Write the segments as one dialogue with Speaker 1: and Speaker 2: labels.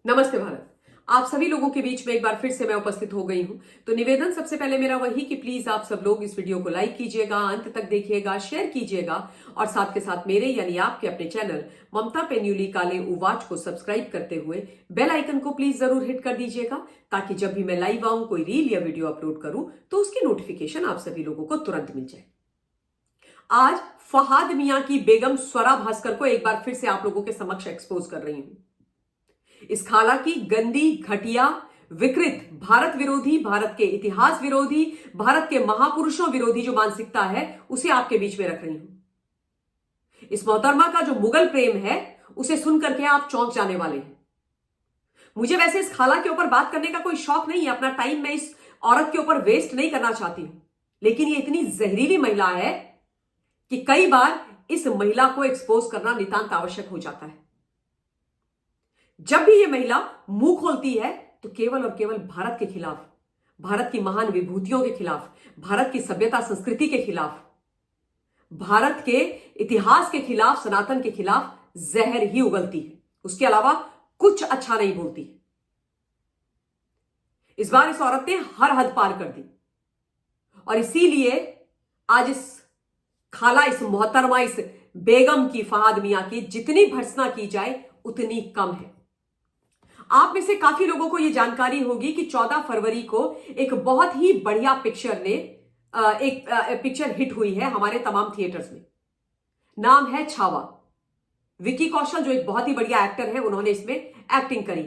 Speaker 1: नमस्ते भारत। आप सभी लोगों के बीच में एक बार फिर से मैं उपस्थित हो गई हूं। तो निवेदन सबसे पहले मेरा वही कि प्लीज आप सब लोग इस वीडियो को लाइक कीजिएगा, अंत तक देखिएगा, शेयर कीजिएगा और साथ के साथ मेरे यानी आपके अपने चैनल ममता पेन्यूली काले उवाच को सब्सक्राइब करते हुए बेल आइकन को प्लीज जरूर हिट कर दीजिएगा, ताकि जब भी मैं लाइव आऊं, कोई रील या वीडियो अपलोड करूं तो उसकी नोटिफिकेशन आप सभी लोगों को तुरंत मिल जाए। आज फहाद मियां की बेगम स्वरा भास्कर को एक बार फिर से आप लोगों के समक्ष एक्सपोज कर रही हूं। इस खाला की गंदी, घटिया, विकृत, भारत विरोधी, भारत के इतिहास विरोधी, भारत के महापुरुषों विरोधी जो मानसिकता है उसे आपके बीच में रख रही हूं। इस मोहतरमा का जो मुगल प्रेम है उसे सुनकर के आप चौंक जाने वाले हैं। मुझे वैसे इस खाला के ऊपर बात करने का कोई शौक नहीं है, अपना टाइम मैं इस औरत के ऊपर वेस्ट नहीं करना चाहती हूं, लेकिन ये इतनी जहरीली महिला है कि कई बार इस महिला को एक्सपोज करना नितांत आवश्यक हो जाता है। जब भी यह महिला मुंह खोलती है तो केवल और केवल भारत के खिलाफ, भारत की महान विभूतियों के खिलाफ, भारत की सभ्यता संस्कृति के खिलाफ, भारत के इतिहास के खिलाफ, सनातन के खिलाफ जहर ही उगलती है। उसके अलावा कुछ अच्छा नहीं बोलती है। इस बार इस औरत ने हर हद पार कर दी और इसीलिए आज इस खाला, इस मोहतरमा, इस बेगम की, फहाद मियां की जितनी भर्त्सना की जाए उतनी कम है। आप में से काफी लोगों को यह जानकारी होगी कि 14 फरवरी को एक बहुत ही बढ़िया पिक्चर ने एक पिक्चर हिट हुई है हमारे तमाम थिएटर्स में। नाम है छावा। विकी कौशल जो एक बहुत ही बढ़िया एक्टर है, उन्होंने इसमें एक्टिंग करी।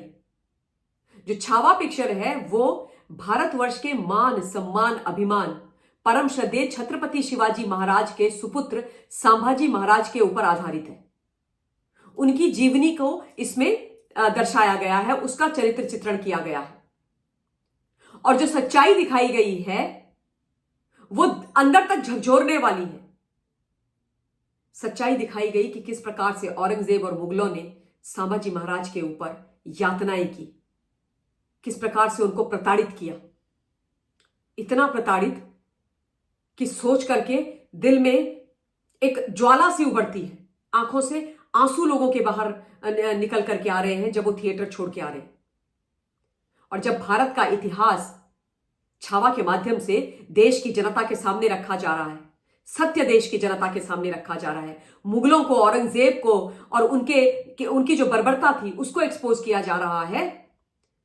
Speaker 1: जो छावा पिक्चर है वो भारतवर्ष के मान, सम्मान, अभिमान, परम श्रद्धेय छत्रपति शिवाजी महाराज के सुपुत्र संभाजी महाराज के ऊपर आधारित है। उनकी जीवनी को इसमें दर्शाया गया है, उसका चरित्र चित्रण किया गया है और जो सच्चाई दिखाई गई है वो अंदर तक झकझोरने वाली है। सच्चाई दिखाई गई कि किस प्रकार से औरंगजेब और मुगलों ने संभाजी महाराज के ऊपर यातनाएं की, किस प्रकार से उनको प्रताड़ित किया। इतना प्रताड़ित कि सोच करके दिल में एक ज्वाला सी उभरती है, आंखों से आंसू लोगों के बाहर निकल करके आ रहे हैं जब वो थिएटर छोड़ के आ रहे हैं। और जब भारत का इतिहास छावा के माध्यम से देश की जनता के सामने रखा जा रहा है, सत्य देश की जनता के सामने रखा जा रहा है, मुगलों को, औरंगजेब को और उनकी जो बर्बरता थी उसको एक्सपोज किया जा रहा है,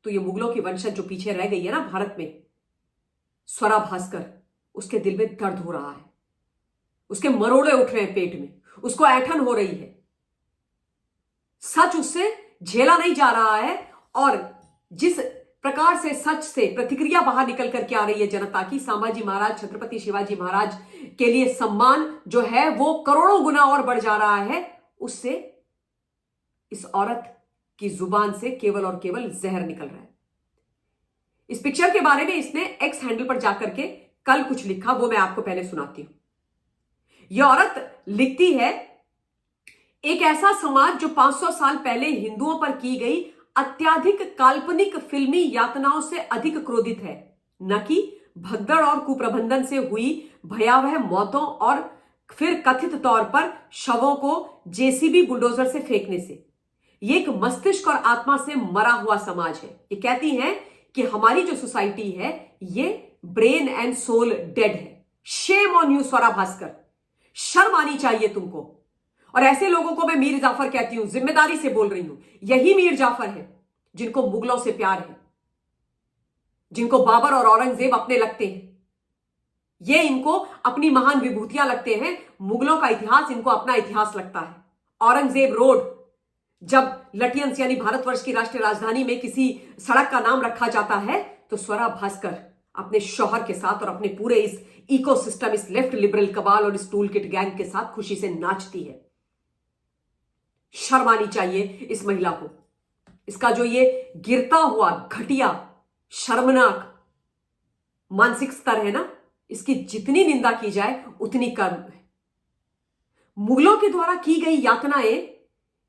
Speaker 1: तो ये मुगलों की वंशज जो पीछे रह गई है ना भारत में, स्वरा भास्कर, उसके दिल में दर्द हो रहा है, उसके मरोड़े उठ रहे हैं पेट में, उसको ऐंठन हो रही है। सच उससे झेला नहीं जा रहा है और जिस प्रकार से सच से प्रतिक्रिया बाहर निकल करके आ रही है जनता की, संभाजी महाराज, छत्रपति शिवाजी महाराज के लिए सम्मान जो है वो करोड़ों गुना और बढ़ जा रहा है, उससे इस औरत की जुबान से केवल और केवल जहर निकल रहा है। इस पिक्चर के बारे में इसने एक्स हैंडल पर जाकर के कल कुछ लिखा, वो मैं आपको पहले सुनाती हूं। यह औरत लिखती है, एक ऐसा समाज जो 500 साल पहले हिंदुओं पर की गई अत्याधिक काल्पनिक फिल्मी यातनाओं से अधिक क्रोधित है, न कि भगदड़ और कुप्रबंधन से हुई भयावह मौतों और फिर कथित तौर पर शवों को जेसीबी बुलडोजर से फेंकने से। यह एक मस्तिष्क और आत्मा से मरा हुआ समाज है। ये कहती हैं कि हमारी जो सोसाइटी है ये ब्रेन एंड सोल डेड है। Shem on you Swara Bhaskar, शर्म आनी चाहिए तुमको। और ऐसे लोगों को मैं मीर जाफर कहती हूं, जिम्मेदारी से बोल रही हूं। यही मीर जाफर है जिनको मुगलों से प्यार है, जिनको बाबर और औरंगजेब अपने लगते हैं, ये इनको अपनी महान विभूतियां लगते हैं। मुगलों का इतिहास इनको अपना इतिहास लगता है। औरंगजेब रोड, जब लटियंस यानी भारतवर्ष की राष्ट्रीय राजधानी में किसी सड़क का नाम रखा जाता है तो स्वरा भास्कर अपने शौहर के साथ और अपने पूरे इस इकोसिस्टम, इस लेफ्ट लिबरल कबाल और इस टूल किट गैंग के साथ खुशी से नाचती है। शर्म आनी चाहिए इस महिला को। इसका जो ये गिरता हुआ, घटिया, शर्मनाक मानसिक स्तर है ना, इसकी जितनी निंदा की जाए उतनी कम है। मुगलों के द्वारा की गई यातनाएं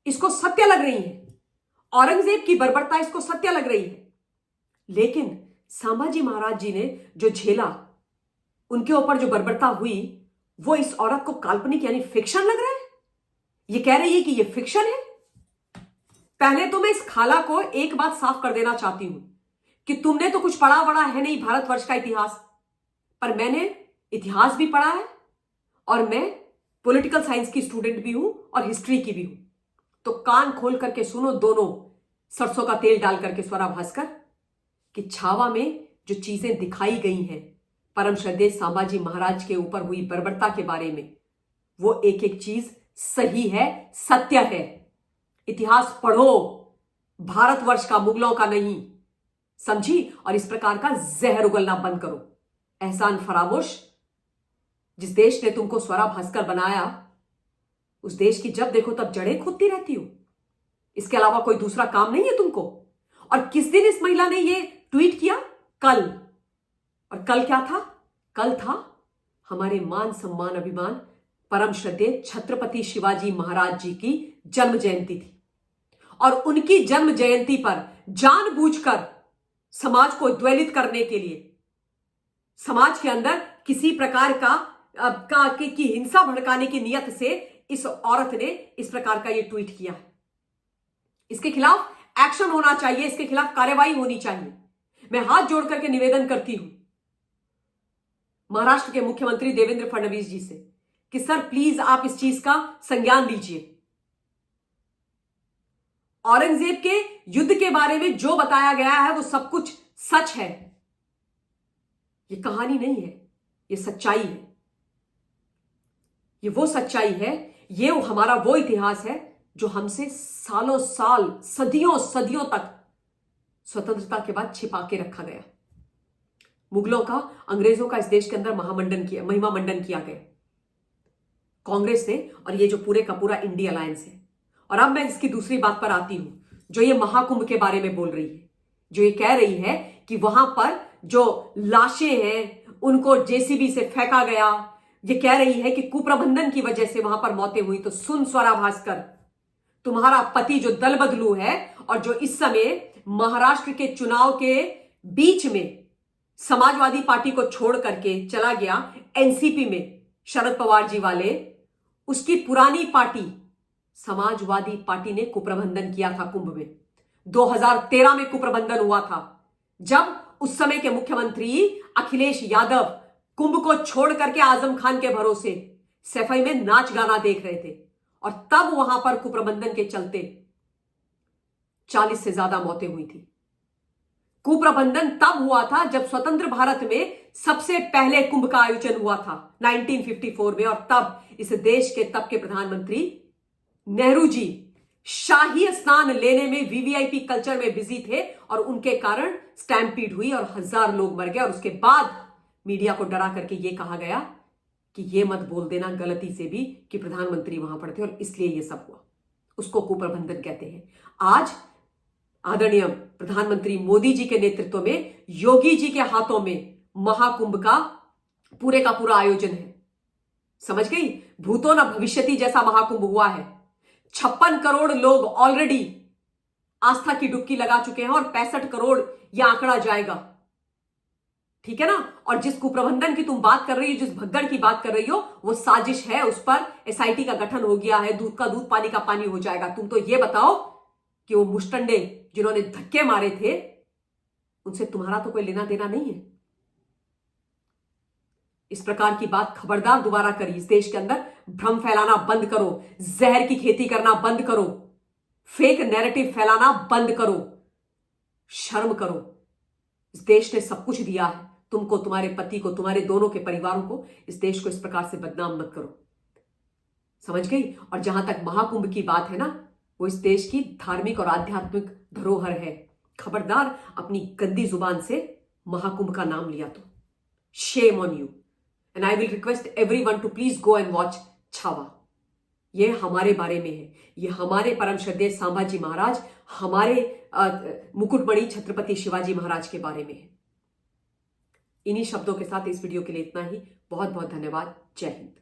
Speaker 1: इसको सत्य लग रही हैं, औरंगजेब की बर्बरता इसको सत्य लग रही है, लेकिन संभाजी महाराज जी ने जो झेला, उनके ऊपर जो बर्बरता हुई, वो इस औरत को काल्पनिक यानी फिक्शन लग रहा है। ये कह रही है कि ये फिक्शन है। पहले तो मैं इस खाला को एक बात साफ कर देना चाहती हूं कि तुमने तो कुछ पढ़ा वढ़ा है नहीं भारतवर्ष का इतिहास, पर मैंने इतिहास भी पढ़ा है और मैं पॉलिटिकल साइंस की स्टूडेंट भी हूं और हिस्ट्री की भी हूं। तो कान खोल करके सुनो दोनों, सरसों का तेल डाल करके स्वरा भास्कर, कि छावा में जो चीजें दिखाई गई हैं परम श्रद्धेय संभाजी महाराज के ऊपर हुई बर्बरता के बारे में, वो एक एक चीज सही है, सत्य है। इतिहास पढ़ो, भारतवर्ष का, मुगलों का नहीं, समझी? और इस प्रकार का जहर उगलना बंद करो। एहसान फरामोश, जिस देश ने तुमको स्वरा भास्कर बनाया, उस देश की जब देखो तब जड़ें खोदती रहती हो। इसके अलावा कोई दूसरा काम नहीं है तुमको। और किस दिन इस महिला ने ये ट्वीट किया? कल। और कल क्या था? कल था हमारे मान सम्मान अभिमान परम श्रद्धेय छत्रपति शिवाजी महाराज जी की जन्म जयंती थी। और उनकी जन्म जयंती पर जानबूझकर समाज को द्वेलित करने के लिए, समाज के अंदर किसी प्रकार की हिंसा भड़काने की नियत से इस औरत ने इस प्रकार का ये ट्वीट किया है। इसके खिलाफ एक्शन होना चाहिए, इसके खिलाफ कार्रवाई होनी चाहिए। मैं हाथ जोड़ करके निवेदन करती हूं महाराष्ट्र के मुख्यमंत्री देवेंद्र फडणवीस जी से कि सर प्लीज आप इस चीज का संज्ञान लीजिए। औरंगजेब के युद्ध के बारे में जो बताया गया है वो सब कुछ सच है। ये कहानी नहीं है, ये सच्चाई है। ये वो सच्चाई है, ये हमारा वो इतिहास है जो हमसे सालों साल, सदियों सदियों तक स्वतंत्रता के बाद छिपा के रखा गया। मुगलों का, अंग्रेजों का इस देश के अंदर महिमा मंडन किया गया कांग्रेस ने, और ये जो पूरे का पूरा इंडिया अलायंस है। और अब मैं इसकी दूसरी बात पर आती हूं, जो ये महाकुंभ के बारे में बोल रही है, जो ये कह रही है कि वहां पर जो लाशें हैं उनको जेसीबी से फेंका गया। ये कह रही है कि कुप्रबंधन की वजह से वहां पर मौतें हुई। तो सुन स्वरा भास्कर, तुम्हारा पति जो दल बदलू है और जो इस समय महाराष्ट्र के चुनाव के बीच में समाजवादी पार्टी को छोड़ करके चला गया एनसीपी में, शरद पवार जी वाले, उसकी पुरानी पार्टी समाजवादी पार्टी ने कुप्रबंधन किया था कुंभ में। 2013 में कुप्रबंधन हुआ था, जब उस समय के मुख्यमंत्री अखिलेश यादव कुंभ को छोड़ करके आजम खान के भरोसे सफाई में नाच गाना देख रहे थे। और तब वहां पर कुप्रबंधन के चलते 40 से ज्यादा मौतें हुई थी। कुप्रबंधन तब हुआ था जब स्वतंत्र भारत में सबसे पहले कुंभ का आयोजन हुआ था 1954 में। और तब इस देश के तब के प्रधानमंत्री नेहरू जी शाही स्नान लेने में वीवीआईपी कल्चर में बिजी थे और उनके कारण स्टैम्पीड हुई और 1000 लोग मर गए। और उसके बाद मीडिया को डरा करके यह कहा गया कि यह मत बोल देना गलती से भी कि प्रधानमंत्री वहां पर थे और इसलिए यह सब हुआ। उसको कुप्रबंधन कहते हैं। आज आदरणीय प्रधानमंत्री मोदी जी के नेतृत्व में, योगी जी के हाथों में महाकुंभ का पूरा आयोजन है। समझ गई? भूतो न भविष्यति जैसा महाकुंभ हुआ है। 56 करोड़ लोग ऑलरेडी आस्था की डुबकी लगा चुके हैं और 65 करोड़ यह आंकड़ा जाएगा। ठीक है ना? और जिस कुप्रबंधन की तुम बात कर रही हो, जिस भगदड़ की बात कर रही हो, वो साजिश है। उस पर एसआईटी का गठन हो गया है, दूध का दूध पानी का पानी हो जाएगा। तुम तो ये बताओ कि वो मुष्टंडे जिन्होंने धक्के मारे थे, उनसे तुम्हारा तो कोई लेना देना नहीं है। इस प्रकार की बात खबरदार दोबारा करी। इस देश के अंदर भ्रम फैलाना बंद करो, जहर की खेती करना बंद करो, फेक नैरेटिव फैलाना बंद करो, शर्म करो। इस देश ने सब कुछ दिया है तुमको, तुम्हारे पति को, तुम्हारे दोनों के परिवारों को। इस देश को इस प्रकार से बदनाम मत करो। समझ गई? और जहां तक महाकुंभ की बात है ना, वो इस देश की धार्मिक और आध्यात्मिक धरोहर है। खबरदार अपनी गंदी जुबान से महाकुंभ का नाम लिया तो shame on you. And I will request everyone to please go and watch Chhaava. ये हमारे बारे में है, ये हमारे परम श्रद्धेय संभाजी महाराज, हमारे मुकुटमणि छत्रपति शिवाजी महाराज के बारे में है। इन्हीं शब्दों के साथ इस वीडियो के लिए इतना ही। बहुत बहुत धन्यवाद। जय हिंद।